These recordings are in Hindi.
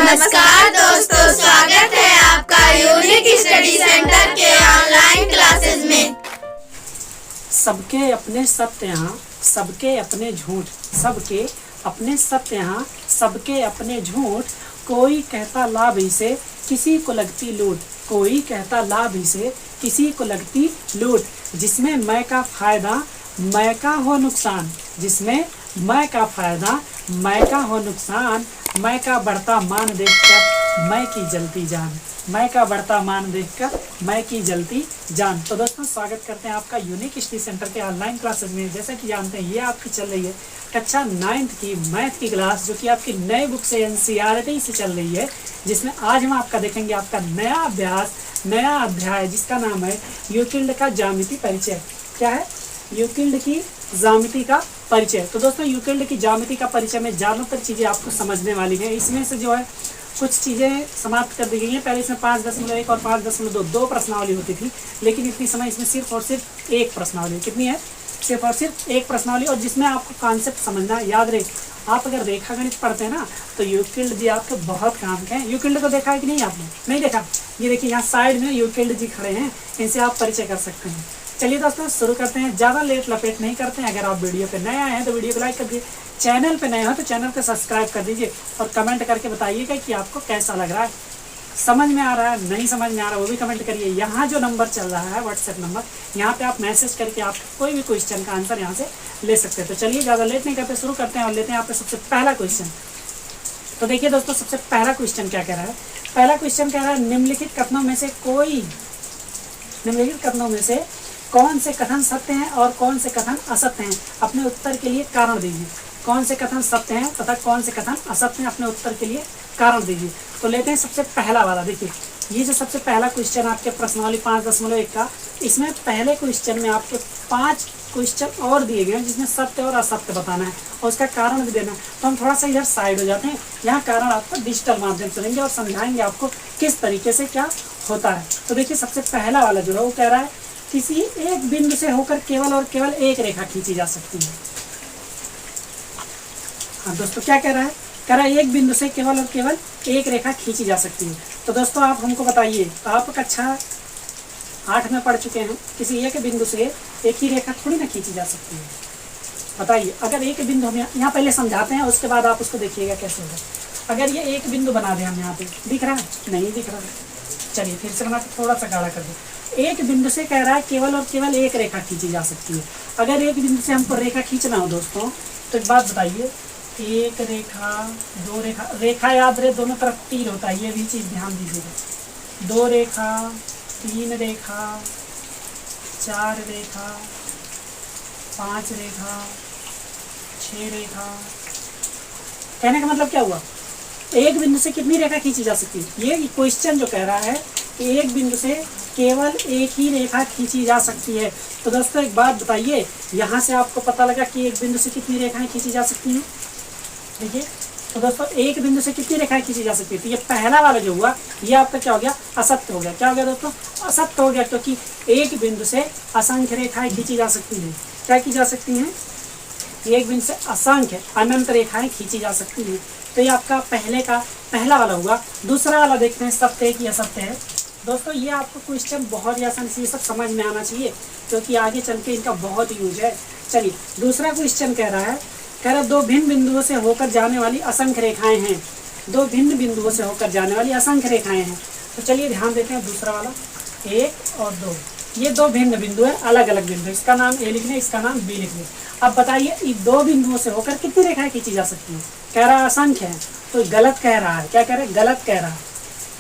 नमस्कार दोस्तों, स्वागत है आपका यूनिक स्टडी सेंटर के ऑनलाइन क्लासेस में। सबके अपने सत्य यहाँ, सबके अपने झूठ, सबके अपने सत्य यहाँ, सबके अपने झूठ। कोई कहता लाभ इसे, किसी को लगती लूट। कोई कहता लाभ इसे, किसी को लगती लूट। जिसमें मैं का फायदा, मैं का हो नुकसान। जिसमें मैं का फायदा, मैं का हो नुकसान। मैं का बढ़ता मान देखकर मैं की जलती जान। मैं का बढ़ता मान देखकर मैं की जलती जान। तो दोस्तों, स्वागत करते हैं आपका यूनिक स्टडी सेंटर के ऑनलाइन क्लासेस में। जैसा कि जानते हैं, ये आपकी चल रही है कक्षा 9th की मैथ की क्लास, जो कि आपकी नई बुक से NCERT से चल रही है, जिसमें आज हम आपका देखेंगे आपका नया अभ्यास, नया अध्याय, जिसका नाम है यूक्लिड का ज्यामिति परिचय। क्या है? यूक्लिड की ज्यामिति का परिचय। तो दोस्तों, यूक्लिड की ज्यामिति का परिचय में ज़्यादातर चीज़ें आपको समझने वाली हैं। इसमें से जो है कुछ चीज़ें समाप्त कर दी गई हैं। पहले इसमें 5.1 और 5.2 दो प्रश्नावली होती थी, लेकिन इतनी समय इसमें सिर्फ और सिर्फ एक प्रश्नावली। कितनी है? सिर्फ और सिर्फ एक प्रश्नावली, और जिसमें आपको कॉन्सेप्ट समझना याद रहे। आप अगर रेखागणित पढ़ते हैं ना, तो यूक्लिड जी आपके बहुत काम के हैं। यूक्लिड को देखा है कि नहीं आपने? नहीं देखा? ये देखिए, यहाँ साइड में यूक्लिड जी खड़े हैं, इनसे आप परिचय कर सकते हैं। चलिए दोस्तों, शुरू करते हैं। ज़्यादा लेट लपेट नहीं करते हैं। अगर आप वीडियो पे नए आए हैं तो वीडियो को लाइक कर दीजिए, चैनल पे नए हो तो चैनल को सब्सक्राइब कर दीजिए, और कमेंट करके बताइएगा कि आपको कैसा लग रहा है, समझ में आ रहा है, नहीं समझ में आ रहा है, वो भी कमेंट करिए। यहाँ जो नंबर चल रहा है व्हाट्सएप नंबर, यहाँ पे आप मैसेज करके आप कोई भी क्वेश्चन का आंसर यहाँ से ले सकते हैं। तो चलिए, ज़्यादा लेट नहीं करते, शुरू करते हैं और लेते हैं आपका सबसे पहला क्वेश्चन। तो देखिए दोस्तों, सबसे पहला क्वेश्चन क्या कह रहा है? पहला क्वेश्चन कह रहा है, निम्नलिखित कथनों में से कौन से कथन सत्य हैं और कौन से कथन असत्य हैं? अपने उत्तर के लिए कारण दीजिए। कौन से कथन सत्य हैं तथा कौन से कथन असत्य हैं? अपने उत्तर के लिए कारण दीजिए। तो लेते हैं सबसे पहला वाला। देखिए, ये जो सबसे पहला क्वेश्चन आपके प्रश्नावली 5.1 का, इसमें पहले क्वेश्चन में आपके 5 क्वेश्चन और दिए गए हैं, जिसमें सत्य और असत्य बताना है और उसका कारण भी देना है। तो हम थोड़ा सा इधर साइड हो जाते हैं। यहाँ कारण आपको डिजिटल माध्यम से देंगे और समझाएंगे आपको किस तरीके से क्या होता है। तो देखिए, सबसे पहला वाला जो है वो कह रहा है, किसी एक बिंदु से होकर केवल और केवल एक रेखा खींची जा सकती है। हाँ दोस्तों, क्या कह रहा है? कह रहा है एक बिंदु से केवल और केवल एक रेखा खींची जा सकती है। तो दोस्तों, आप हमको बताइए, आप कक्षा 8 में पढ़ चुके हैं, किसी एक बिंदु से एक ही रेखा थोड़ी ना खींची जा सकती है। बताइए, अगर एक बिंदु हम यहाँ पहले समझाते हैं, उसके बाद आप उसको देखिएगा कैसे होगा। अगर ये एक बिंदु बना दें हम यहाँ पे, दिख रहा है? नहीं दिख रहा है। चलिए फिर से बना के थोड़ा सा गाढ़ा कर दो। एक बिंदु से कह रहा है केवल और केवल एक रेखा खींची जा सकती है। अगर एक बिंदु से हमको रेखा खींचना हो दोस्तों, तो एक बात बताइए, एक रेखा, दो रेखा, रेखा याद रहे दोनों तरफ तीर होता है, ये भी चीज़ ध्यान दीजिएगा। 2 रेखा, 3 रेखा, 4 रेखा, 5 रेखा, 6 रेखा। कहने का मतलब क्या हुआ? एक बिंदु से कितनी रेखा खींची जा सकती है? ये क्वेश्चन जो कह रहा है, एक बिंदु से केवल एक ही रेखा खींची जा सकती है। तो दोस्तों, एक बात बताइए, यहाँ से आपको पता लगा कि एक बिंदु से कितनी रेखाएं खींची जा सकती हैं? देखिए, तो दोस्तों, एक बिंदु से कितनी रेखाएं खींची जा सकती है? तो ये पहला वाला जो हुआ, ये आपका क्या हो गया? असत्य हो गया। क्या हो गया दोस्तों? असत्य हो गया, क्योंकि एक बिंदु से असंख्य रेखाएं खींची जा सकती हैं। क्या की जा सकती हैं? एक बिंदु से असंख्य अनंत रेखाएं खींची जा सकती हैं। तो ये आपका पहला वाला हुआ। दूसरा वाला देखते हैं, सत्य है कि असत्य है। दोस्तों, ये आपको क्वेश्चन बहुत ही आसान से ये सब समझ में आना चाहिए, क्योंकि आगे चल के इनका बहुत यूज है। चलिए, दूसरा क्वेश्चन कह रहा है, दो भिन्न बिंदुओं से होकर जाने वाली असंख्य रेखाएं हैं। 2 भिन्न बिंदुओं से होकर जाने वाली असंख्य रेखाएं हैं। तो चलिए ध्यान देते हैं, दूसरा वाला 1 और 2, ये 2 भिन्न बिंदु है, अलग अलग बिंदु। इसका नाम A लिख लें, इसका नाम B लिख लें। अब बताइए, इन 2 बिंदुओं से होकर कितनी रेखाएं खींची जा सकती हैं? कह रहा है असंख्य है, तो गलत कह रहा है। क्या कह रहा है? गलत कह रहा है।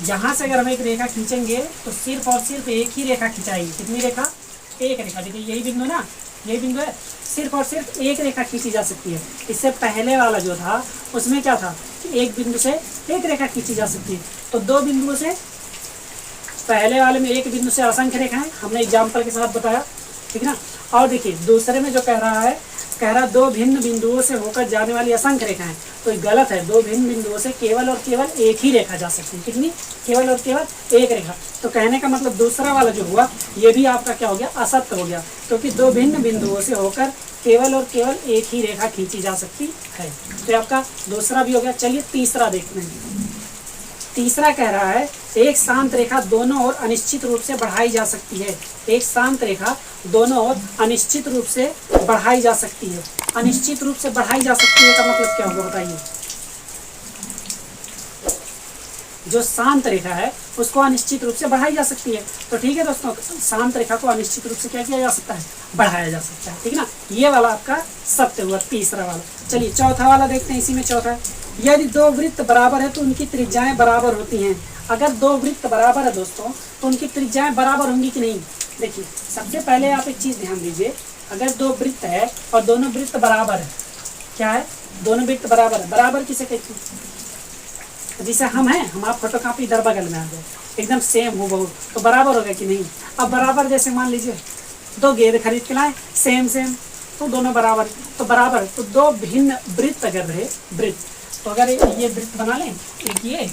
यहाँ से अगर हम एक रेखा खींचेंगे तो सिर्फ और सिर्फ एक ही रेखा खिंचाएगी। कितनी रेखा? एक रेखा। देखिए, यही बिंदु ना, यही बिंदु है, सिर्फ और सिर्फ एक रेखा खींची जा सकती है। इससे पहले वाला जो था, उसमें क्या था कि एक बिंदु से एक रेखा खींची जा सकती है। तो 2 बिंदुओं से, पहले वाले में एक बिंदु से असंख्य रेखाएं हमने एग्जाम्पल के साथ बताया, ठीक है ना। और देखिए, दूसरे में जो कह रहा है, 2 भिन्न बिंदुओं से होकर जाने वाली असंख्य रेखाएं, तो ये गलत है। 2 भिन्न बिंदुओं से केवल और केवल एक ही रेखा जा सकती है। कितनी? केवल और केवल एक रेखा। तो कहने का मतलब दूसरा वाला जो हुआ, ये भी आपका क्या हो गया? असत्य हो गया, क्योंकि 2 भिन्न बिंदुओं से होकर केवल और केवल एक ही रेखा खींची जा सकती है। तो आपका दूसरा भी हो गया। चलिए तीसरा देखते हैं। तीसरा कह रहा है एक शांत रेखा दोनों ओर अनिश्चित रूप से बढ़ाई जा सकती है। एक शांत रेखा दोनों ओर अनिश्चित रूप से बढ़ाई जा सकती है। अनिश्चित रूप से बढ़ाई जा सकती है का मतलब क्या होगा बताइए। जो शांत रेखा है उसको अनिश्चित रूप से बढ़ाई जा सकती है। तो ठीक है दोस्तों, शांत रेखा को अनिश्चित रूप से क्या किया जा सकता है, बढ़ाया जा सकता है। ठीक है ना, ये वाला आपका सत्य हुआ तीसरा वाला। चलिए चौथा वाला देखते हैं। इसी में चौथा है यदि दो वृत्त बराबर है तो उनकी त्रिज्याएं बराबर होती हैं। अगर दो वृत्त बराबर है दोस्तों तो उनकी त्रिज्याएं बराबर होंगी कि नहीं। देखिए सबसे पहले आप एक चीज ध्यान दीजिए, अगर दो वृत्त है और दोनों वृत्त बराबर है, क्या है, दोनों वृत्त बराबर है। बराबर किसे कहते हैं, जैसे हम हैं, हम आप फोटोकॉपी इधर बगल में आ गए, एकदम सेम हो बहुत, तो बराबर होगा कि नहीं। अब बराबर जैसे मान लीजिए दो गेंद खरीद के लाए सेम सेम, तो दोनों बराबर, तो बराबर तो दो भिन्न वृत्त अगर रहे, वृत्त तो अगर ये वृत्त बना लें एक ये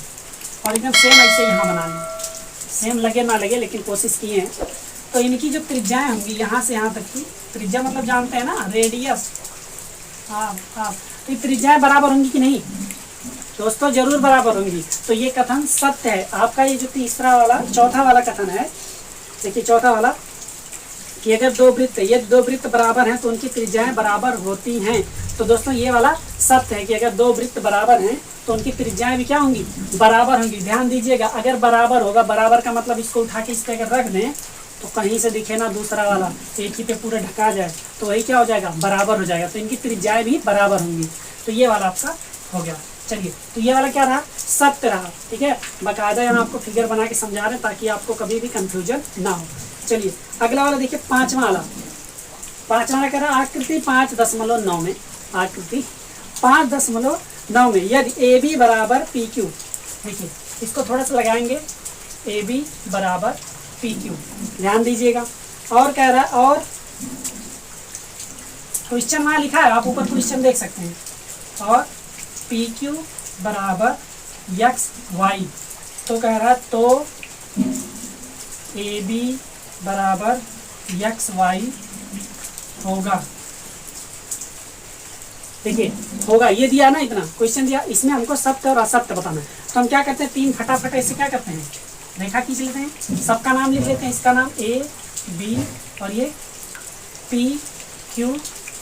और एकदम सेम ऐसे यहाँ बना लें, सेम लगे ना लगे लेकिन कोशिश किए हैं, तो इनकी जो त्रिज्याएं होंगी यहाँ से यहाँ तक की त्रिज्या मतलब जानते हैं ना, रेडियस। हाँ, तो ये त्रिज्याएं बराबर होंगी कि नहीं दोस्तों, जरूर बराबर होंगी। तो ये कथन सत्य है आपका। ये जो तीसरा वाला चौथा वाला कथन है, देखिए चौथा वाला कि अगर दो वृत्त, ये दो वृत्त बराबर हैं तो उनकी त्रिज्याएं बराबर होती हैं। तो दोस्तों ये वाला सत्य है कि अगर दो वृत्त बराबर हैं तो उनकी त्रिज्याएं भी क्या होंगी, बराबर होंगी। ध्यान दीजिएगा, अगर बराबर होगा, बराबर का मतलब इसको उठा के इस पे अगर रख दें तो कहीं से दिखे ना दूसरा वाला, एक ही पे पूरा ढका जाए तो वही क्या हो जाएगा, बराबर हो जाएगा। तो इनकी त्रिज्याएं भी बराबर होंगी। तो ये वाला आपका हो गया। चलिए तो ये वाला क्या रहा, सत्य रहा। ठीक है, बाकायदा यहाँ आपको फिगर बना के समझा रहे हैं ताकि आपको कभी भी कंफ्यूजन ना हो। चलिए अगला वाला देखिए, पांचवा वाला। पांचवा वाला कह रहा आकृति 5.9 में, आकृति 5.9 में यदि ए बी बराबर पी क्यू, देखिए इसको थोड़ा सा लगाएंगे, ए बी बराबर पी क्यू, ध्यान दीजिएगा। और कह रहा है, और क्वेश्चन वहाँ लिखा है, आप ऊपर क्वेश्चन देख सकते हैं, और पी क्यू बराबर यक्स वाई, तो कह रहा है तो ए बी बराबर यक्स वाई होगा। देखिए होगा, ये दिया ना, इतना क्वेश्चन दिया, इसमें हमको सत्य और असत्य बताना है। तो हम क्या करते हैं, तीन फटाफट ऐसे क्या करते हैं, रेखा खींच लेते हैं, सबका नाम लिख लेते हैं, इसका नाम ए बी और ये पी क्यू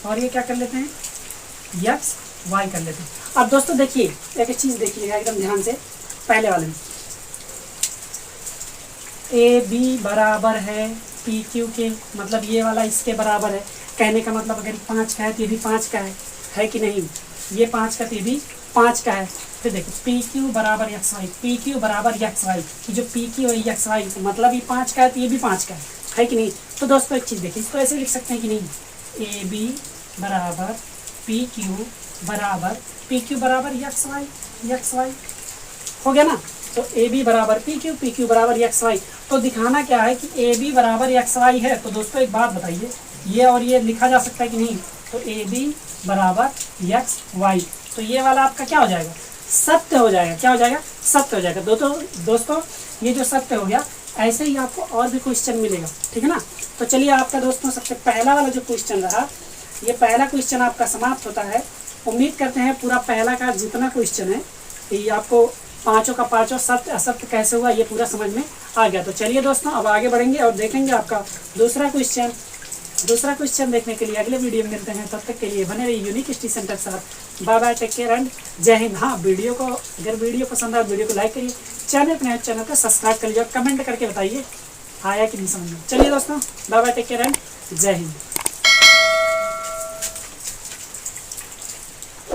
और ये क्या कर लेते हैं, यक्स वाई कर लेते हैं। अब दोस्तों देखिए एक चीज देखिएगा एकदम ध्यान से, पहले वाले में ए बी बराबर है पी क्यू के, मतलब ये वाला इसके बराबर है। कहने का मतलब अगर 5 का है तो ये भी 5 का है कि नहीं, ये 5 का तो ये भी 5 का है। फिर देखो पी क्यू बराबर एक्स वाई, पी क्यू बराबर एक्स वाई, जो पी क्यू है एक्स वाई मतलब ये 5 का है तो ये भी 5 का है कि नहीं। तो दोस्तों एक चीज़ देखिए, इसको ऐसे लिख सकते हैं कि नहीं, ए बी बराबर पी क्यू बराबर, पी क्यू बराबर एक्स वाई हो गया ना। तो ए बी बराबर पी क्यू बराबर एक्स वाई। तो दिखाना क्या है कि ए बी बराबर एक्स वाई है। तो दोस्तों एक बात बताइए, ये और ये लिखा जा सकता है कि नहीं, तो ए बी बराबर एक्स वाई, तो ये वाला आपका क्या हो जाएगा, सत्य हो जाएगा। क्या हो जाएगा, सत्य हो जाएगा। दोस्तों ये जो सत्य हो गया, ऐसे ही आपको और भी क्वेश्चन मिलेगा, ठीक है ना। तो चलिए आपका दोस्तों सबसे पहला वाला जो क्वेश्चन रहा, ये पहला क्वेश्चन आपका समाप्त होता है। उम्मीद करते हैं पूरा पहला का जितना क्वेश्चन है ये आपको पांचों का पांचों सत्य असत्य कैसे हुआ ये पूरा समझ में आ गया। तो चलिए दोस्तों अब आगे बढ़ेंगे और देखेंगे आपका दूसरा क्वेश्चन देखने के लिए अगले वीडियो में मिलते हैं। तब तक के लिए बने रहिए यूनिक स्टडी सेंटर के साथ। Bye bye, take care and जय हिंद। हाँ, अगर वीडियो पसंद आए वीडियो को लाइक करिए, चैनल को सब्सक्राइब कर लीजिए और कमेंट करके बताइए आया कि नहीं समझ में। चलिए दोस्तों, bye bye, take care and जय हिंद।